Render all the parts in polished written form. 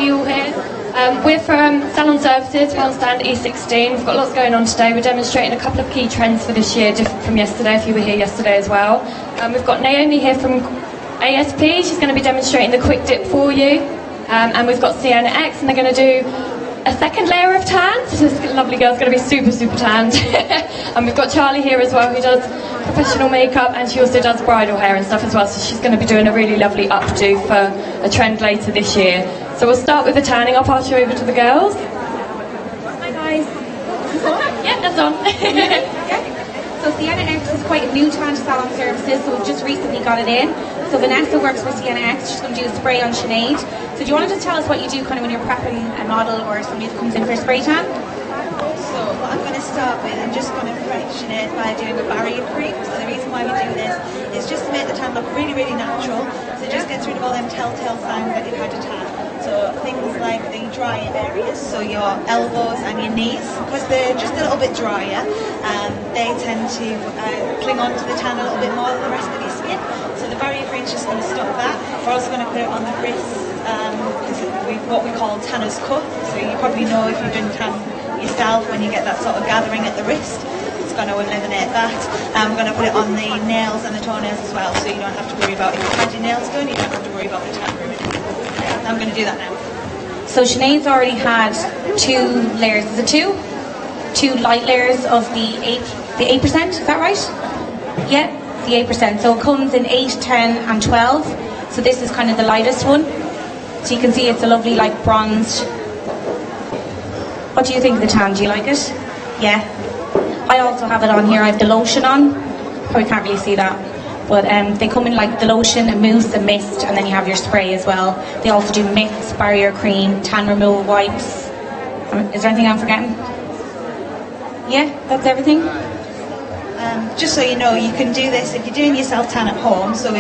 see you all here. We're from Salon Services, we're on stand E16. We've got lots going on today. We're demonstrating a couple of key trends for this year, different from yesterday, if you were here yesterday as well. We've got Naomi here from ASP. She's going to be demonstrating the quick dip for you. And we've got Sienna X, and they're going to do a second layer of tans. This lovely girl's going to be super, super tanned. And we've got Charlie here as well, who does professional makeup, and she also does bridal hair and stuff as well. So she's going to be doing a really lovely updo for a trend later this year. So we'll start with the tanning. I'll pass you over to the girls. Hi guys. Yeah, that's on. So Sienna X is quite new to Salon Services, so we've just recently got it in. So Vanessa works for Sienna X. She's going to do a spray on Sinead. So do you want to just tell us what you do kind of when you're prepping a model or somebody that comes in for a spray tan? So what I'm going to start with, I'm just going to freshen it by doing a barrier cream. So the reason why we do this is just to make the tan look really, really natural. So it just gets rid of all them telltale signs that you've had a tan. So things like the drier areas, so your elbows and your knees, because they're just a little bit drier, they tend to cling on to the tan a little bit more than the rest of your skin. So the barrier cream is just going to stop that. We're also going to put it on the wrists, because we've what we call tanner's cut. So you probably know if you've done tan yourself when you get that sort of gathering at the wrist. It's going to eliminate that. We're going to put it on the nails and the toenails as well, so you don't have to worry about if you've had your nails done, you don't have to worry about the tan removing. I'm going to do that now. So Sinead's already had 2 layers. Is it 2? 2 light layers of the 8%, is that right? Yeah, the 8%. So it comes in 8, 10 and 12. So this is kind of the lightest one. So you can see it's a lovely like bronzed. What do you think of the tan? Do you like it? Yeah. I also have it on here. I have the lotion on. Probably can't really see that. But they come in like the lotion, a mousse, a mist, and then you have your spray as well. They also do mitts, barrier cream, tan removal wipes. Is there anything I'm forgetting? Yeah, that's everything. Just so you know, you can do this if you're doing your self-tan at home. So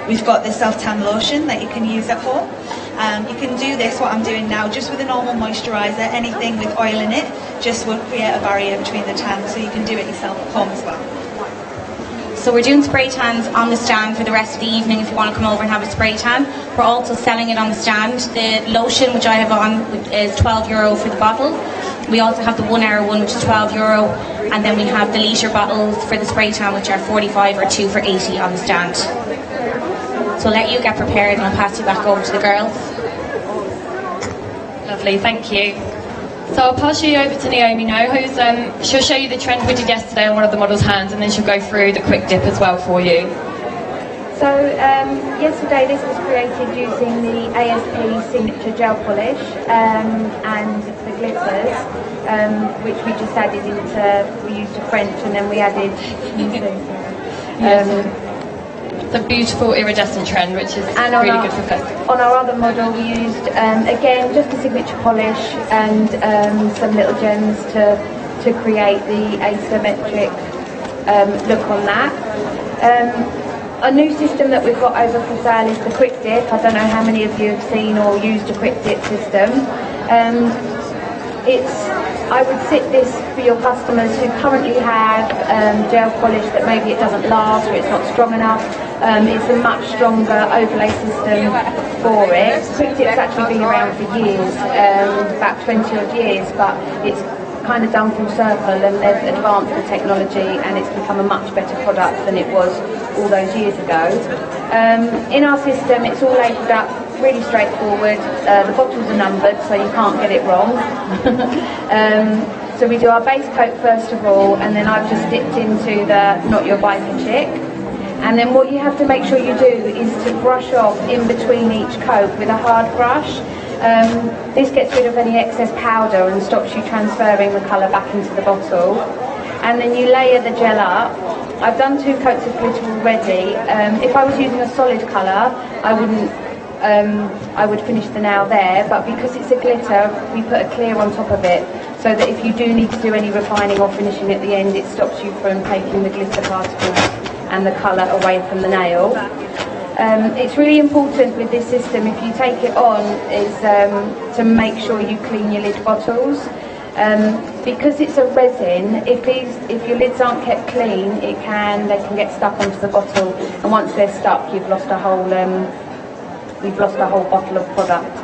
we've got this self-tan lotion that you can use at home. You can do this, what I'm doing now, just with a normal moisturiser. Anything with oil in it just will create a barrier between the tan, so you can do it yourself at home as well. So we're doing spray tans on the stand for the rest of the evening if you want to come over and have a spray tan. We're also selling it on the stand. The lotion, which I have on, is €12 for the bottle. We also have the 1 hour one, which is €12. And then we have the litre bottles for the spray tan, which are 45 or 2 for 80 on the stand. So I'll let you get prepared and I'll pass you back over to the girls. Lovely, thank you. So I'll pass you over to Naomi now, she'll show you the trend we did yesterday on one of the model's hands, and then she'll go through the quick dip as well for you. So yesterday this was created using the ASP signature gel polish and the glitters, which we just added we used a French and then we added it's a beautiful iridescent trend, which is really good for festive. On our other model we used, again, just a signature polish and some little gems to create the asymmetric look on that. A new system that we've got over for sale is the quick dip. I don't know how many of you have seen or used a quick dip system. I would sit this for your customers who currently have gel polish that maybe it doesn't last or it's not strong enough. It's a much stronger overlay system for it. Quick dip's actually been around for years, about 20 odd years, but it's kind of done full circle and they've advanced the technology and it's become a much better product than it was all those years ago. In our system it's all labelled up really straightforward. The bottles are numbered so you can't get it wrong. So we do our base coat first of all, and then I've just dipped into the Not Your Biker Chick. And then what you have to make sure you do is to brush off in between each coat with a hard brush. This gets rid of any excess powder and stops you transferring the colour back into the bottle. And then you layer the gel up. I've done 2 coats of glitter already. If I was using a solid colour, I would finish the nail there, but because it's a glitter, we put a clear on top of it, so that if you do need to do any refining or finishing at the end, it stops you from taking the glitter particles and the colour away from the nail. It's really important with this system, if you take it on, is to make sure you clean your lid bottles. Because it's a resin, if your lids aren't kept clean, they can get stuck onto the bottle, and once they're stuck, you've lost a whole bottle of product.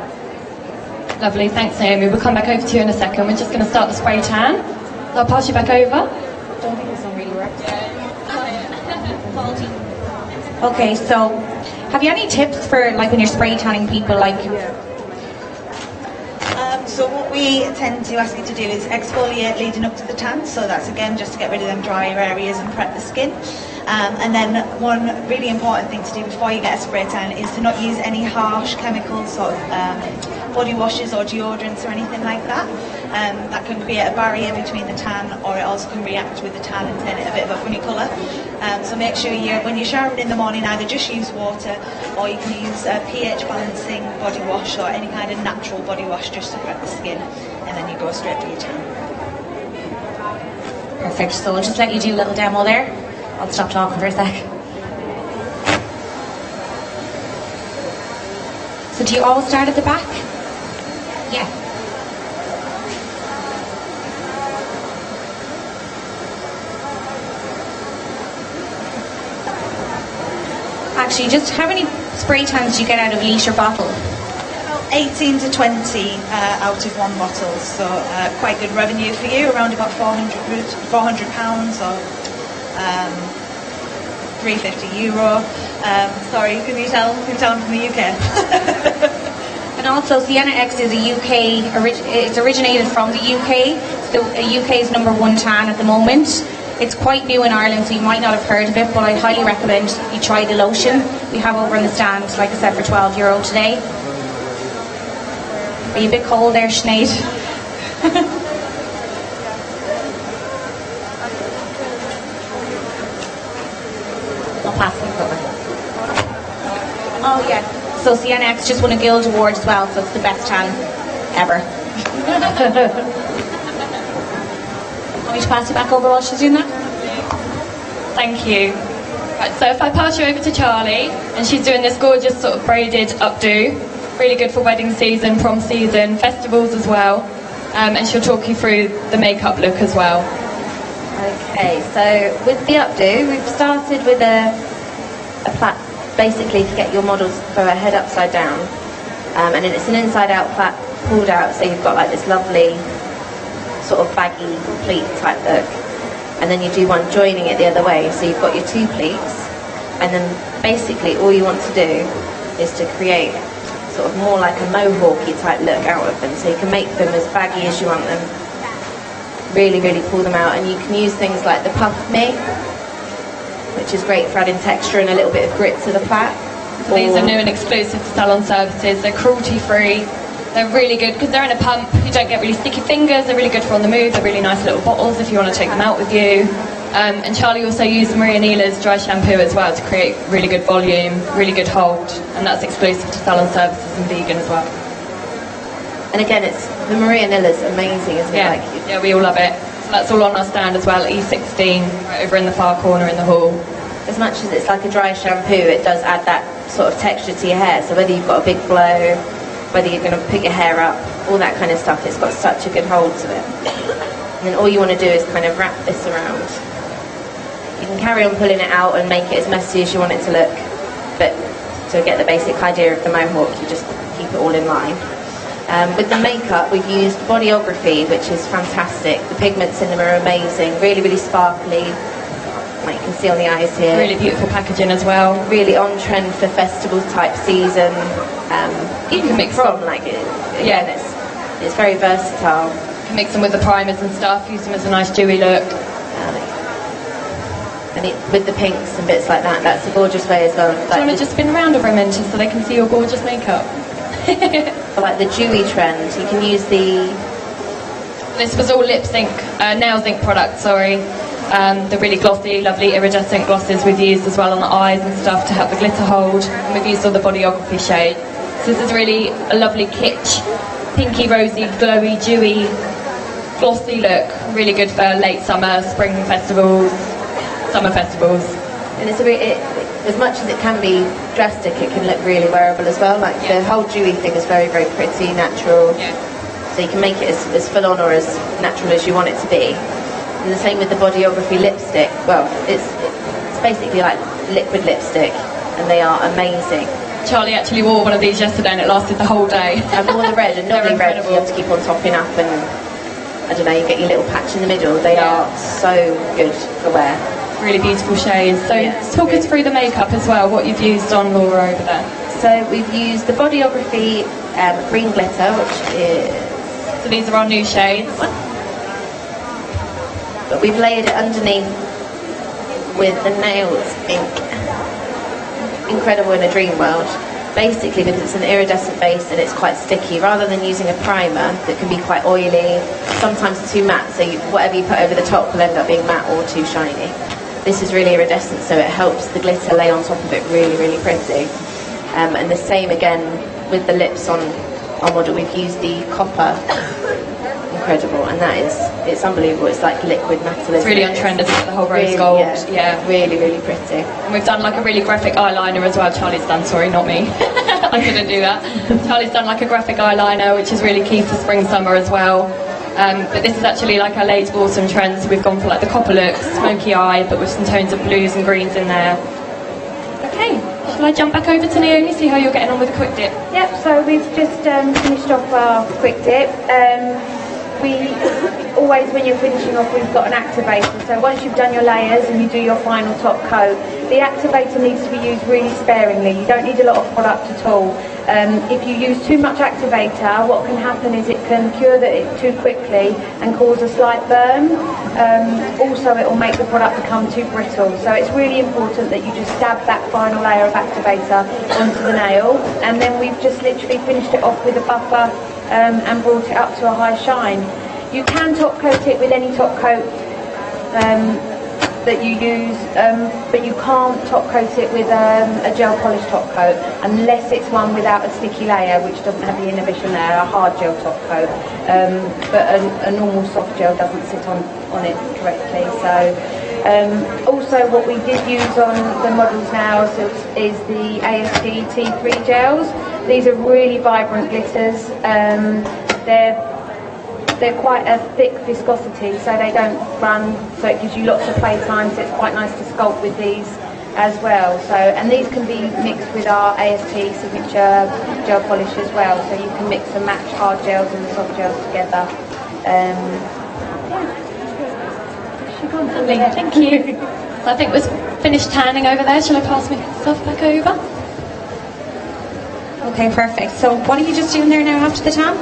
Lovely, thanks Naomi. We'll come back over to you in a second. We're just going to start the spray tan. I'll pass you back over. I don't think this one really works. Okay, so have you any tips for like when you're spray tanning people? Like, So what we tend to ask you to do is exfoliate leading up to the tan. So that's again just to get rid of them drier areas and prep the skin. And then one really important thing to do before you get a spray tan is to not use any harsh chemicals, sort of body washes or deodorants or anything like that. That can create a barrier between the tan, or it also can react with the tan and turn it a bit of a funny colour. So make sure when you're showering in the morning, either just use water, or you can use a pH balancing body wash or any kind of natural body wash just to prep the skin, and then you go straight for your tan. perfect. So we'll just let you do a little demo there. I'll stop talking for a sec. So do you always start at the back? Yeah. Actually, just how many spray tans do you get out of a litre bottle? 18 to 20 out of one bottle, so quite good revenue for you, around about £400 or €350. Sorry, can you tell I'm from the UK? And also, Sienna X is a UK, it's originated from the UK. It's the UK's #1 tan at the moment. It's quite new in Ireland, so you might not have heard of it, but I highly recommend you try the lotion we have over in the stand, like I said, for €12 today. Are you a bit cold there, Sinead? I'll pass them over. Oh yeah. So Sienna X just won a Guild Award as well, so it's the best tan ever. Want me to pass you back over while she's doing that? Thank you. Right, so if I pass you over to Charlie, and she's doing this gorgeous sort of braided updo, really good for wedding season, prom season, festivals as well, and she'll talk you through the makeup look as well. Okay, so with the updo, we've started with a plait, basically to get your models for a head upside down, and then it's an inside out plait pulled out, so you've got like this lovely sort of baggy pleat type look, and then you do one joining it the other way, so you've got your two pleats, and then basically all you want to do is to create sort of more like a mohawky type look out of them, so you can make them as baggy as you want them, really pull them out, and you can use things like the Puff Me, which is great for adding texture and a little bit of grit to the plait. These are new and exclusive to Salon services. They're cruelty free. They're really good because they're in a pump. You don't get really sticky fingers. They're really good for on the move. They're really nice little bottles if you want to take them out with you. And Charlie also used Maria Neela's dry shampoo as well to create really good volume, really good hold, and that's exclusive to Salon services and vegan as well. And again, it's the Maria Neela's amazing, isn't it? Yeah, we all love it. So that's all on our stand as well, E16, right over in the far corner in the hall. As much as it's like a dry shampoo, it does add that sort of texture to your hair. So whether you've got a big blow, whether you're going to put your hair up, all that kind of stuff, it's got such a good hold to it. And then all you want to do is kind of wrap this around. You can carry on pulling it out and make it as messy as you want it to look, but to get the basic idea of the mohawk, you just keep it all in line. With the makeup, we've used Bodyography, which is fantastic. The pigments in them are amazing, really sparkly, like you can see on the eyes here. Really beautiful packaging as well. Really on trend for festival type season. You can mix from them. like it. Again, it's very versatile. You can mix them with the primers and stuff. Use them as a nice dewy look. And with the pinks and bits like that, that's a gorgeous way as well. Do you want to just spin around over a minute so they can see your gorgeous makeup? Like the dewy trend, you can use the... This was all lip sync, nail zinc products, sorry. The really glossy, lovely iridescent glosses we've used as well on the eyes and stuff to help the glitter hold. And we've used all the Bodyography shade. So this is really a lovely kitsch, pinky, rosy, glowy, dewy, glossy look. Really good for late summer, spring festivals, summer festivals. And it's as much as it can be drastic, it can look really wearable as well. Like the whole dewy thing is very pretty, natural. Yeah. So you can make it as full on or as natural as you want it to be. And the same with the Bodyography lipstick. Well, it's basically like liquid lipstick, and they are amazing. Charlie actually wore one of these yesterday and it lasted the whole day. I wore the red, and normally red you have to keep on topping up, and I don't know, you get your little patch in the middle. They are so good to wear. Really beautiful shades. So talk us through the makeup as well, what you've used on Laura over there. So we've used the Bodyography green glitter, which is... So these are our new shades. But we've layered it underneath with the Nails ink. Incredible in a dream world. Basically because it's an iridescent base and it's quite sticky, rather than using a primer that can be quite oily, sometimes too matte, so whatever you put over the top will end up being matte or too shiny. This is really iridescent, so it helps the glitter lay on top of it really, really pretty. And the same again with the lips on our model. We've used the copper. Incredible, and it's unbelievable. It's like liquid metal. It's really on trend, isn't it? The whole rose gold. Yeah, really, really pretty. And we've done like a really graphic eyeliner as well. Charlie's done, sorry, not me. I couldn't do that. Charlie's done like a graphic eyeliner, which is really key for spring, summer as well. But this is actually like our late autumn trend, so we've gone for like the copper look, smoky eye, but with some tones of blues and greens in there. Okay, shall I jump back over to Naomi, see how you're getting on with the quick dip? Yep, so we've just finished off our quick dip. We always, when you're finishing off, we've got an activator. So once you've done your layers and you do your final top coat, the activator needs to be used really sparingly. You don't need a lot of product at all. If you use too much activator, what can happen is it can cure it too quickly and cause a slight burn. Also, it will make the product become too brittle. So it's really important that you just dab that final layer of activator onto the nail, and then we've just literally finished it off with a buffer and brought it up to a high shine. You can top coat it with any top coat that you use, but you can't top coat it with a gel polish top coat unless it's one without a sticky layer, which doesn't have the inhibition there, a hard gel top coat. But a normal soft gel doesn't sit on it correctly. So also what we did use on the models now is the AST T3 gels. These are really vibrant glitters. They're quite a thick viscosity, so they don't run, so it gives you lots of play time, so it's quite nice to sculpt with these as well. So, and these can be mixed with our AST signature gel polish as well, so you can mix and match hard gels and soft gels together. Lovely, thank you. So I think we've finished tanning over there. Shall I pass my stuff back over? Okay, perfect. So what are you just doing there now after the tan?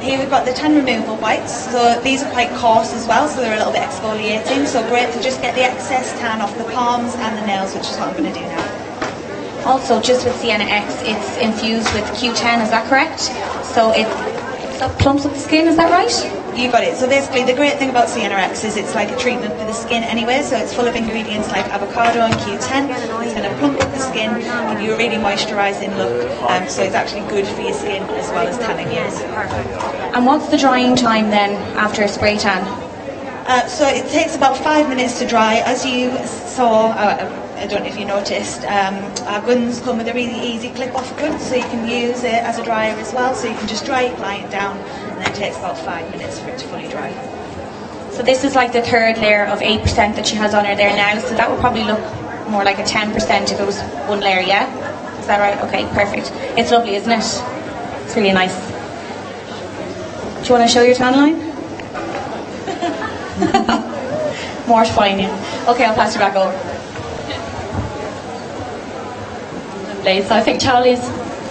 Here we've got the tan removal wipes. So these are quite coarse as well, so they're a little bit exfoliating. So great to just get the excess tan off the palms and the nails, which is what I'm going to do now. Also, just with Sienna X, it's infused with Q10, is that correct? So it plumps up the skin, is that right? You got it. So basically the great thing about Sienna X is it's like a treatment for the skin anyway, so it's full of ingredients like avocado and Q10. It's going to plump up the skin, give you a really moisturising look, so it's actually good for your skin as well as tanning you. And what's the drying time then after a spray tan? So it takes about 5 minutes to dry. As you saw, I don't know if you noticed, our guns come with a really easy clip-off gun, so you can use it as a dryer as well. So you can just dry it, lie it down, and then it takes about 5 minutes for it to fully dry. So this is like the third layer of 8% that she has on her there now, so that would probably look more like a 10% if it was one layer, yeah? Is that right? Okay, perfect. It's lovely, isn't it? It's really nice. Do you want to show your tan line? Mortifying you. Okay, I'll pass you back over. Lovely. So I think Charlie's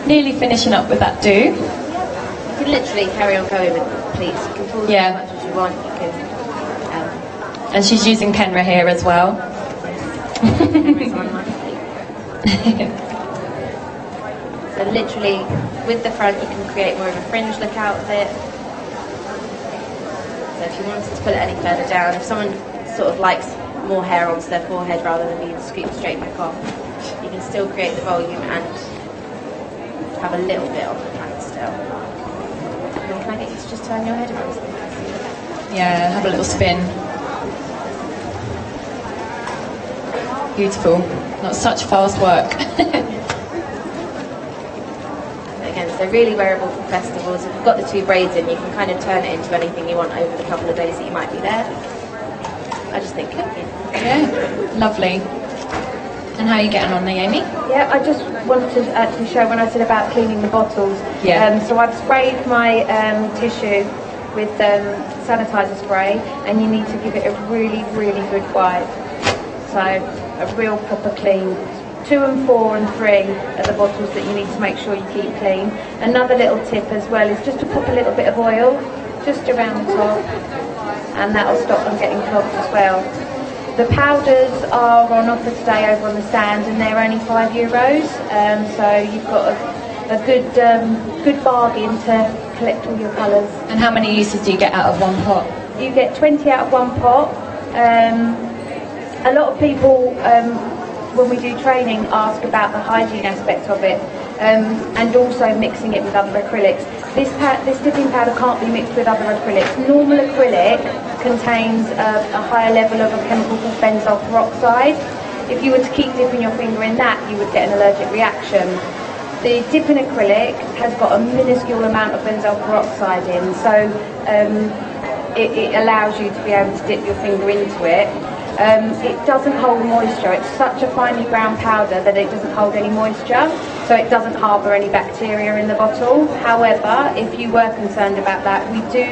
nearly finishing up with that do. You can literally carry on going with it, please. You can pull as much as you want. You can, and she's using Kenra here as well. So literally, with the front, you can create more of a fringe look out of it. So if you wanted to pull it any further down, if someone sort of likes more hair onto their forehead rather than being scooped straight back off, you can still create the volume and have a little bit on the front still. And then can I get you to just turn your head around? Yeah, have a little spin. Beautiful. Not such fast work. Again, so really wearable for festivals. If you've got the 2 braids in, you can kind of turn it into anything you want over the couple of days that you might be there. I just think, yeah, lovely. And how are you getting on, Naomi? Yeah, I just wanted to actually show when I said about cleaning the bottles. Yeah. So I've sprayed my tissue with sanitizer spray, and you need to give it a really, really good wipe. So a real proper clean. 2 and 4 and 3 are the bottles that you need to make sure you keep clean. Another little tip as well is just to pop a little bit of oil just around the top, and that'll stop them getting clogged as well. The powders are on offer today over on the stand, and they're only €5. So you've got a good bargain to collect all your colours. And how many uses do you get out of one pot? You get 20 out of one pot. A lot of people, when we do training, ask about the hygiene aspect of it, and also mixing it with other acrylics. This dipping powder can't be mixed with other acrylics. Normal acrylic contains a higher level of a chemical called benzoyl peroxide. If you were to keep dipping your finger in that, you would get an allergic reaction. The dipping acrylic has got a minuscule amount of benzoyl peroxide in, so it allows you to be able to dip your finger into it. It doesn't hold moisture. It's such a finely ground powder that it doesn't hold any moisture, so it doesn't harbour any bacteria in the bottle. However, if you were concerned about that, we do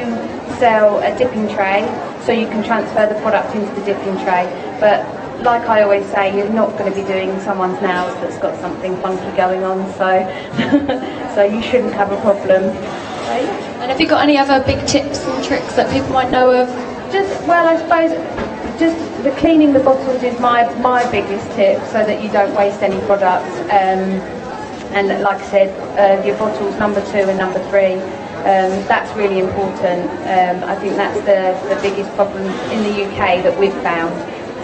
sell a dipping tray, so you can transfer the product into the dipping tray. But like I always say, you're not going to be doing someone's nails that's got something funky going on, so so you shouldn't have a problem. And have you got any other big tips and tricks that people might know of? I suppose just the cleaning the bottles is my biggest tip, so that you don't waste any product. And like I said, your bottles number 2 and number 3, that's really important. I think that's the biggest problem in the UK that we've found.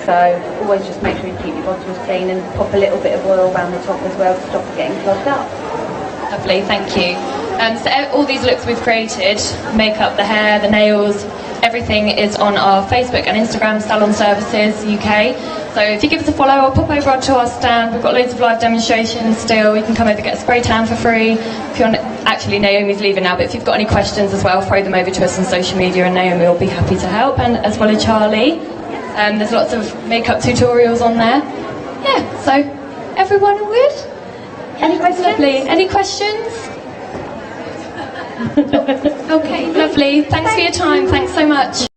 So always just make sure you keep your bottles clean, and pop a little bit of oil around the top as well to stop it getting clogged up. Lovely, thank you. So all these looks we've created, makeup, the hair, the nails, everything is on our Facebook and Instagram, Salon Services UK. So if you give us a follow or pop over onto our stand, we've got loads of live demonstrations still. You can come over and get a spray tan for free. If you're actually, Naomi's leaving now, but if you've got any questions as well, throw them over to us on social media, and Naomi will be happy to help, and as well as Charlie. There's lots of makeup tutorials on there. Yeah, so everyone all good? Any questions? Lovely. Any questions? Okay, lovely. Thanks for your time. Thanks so much.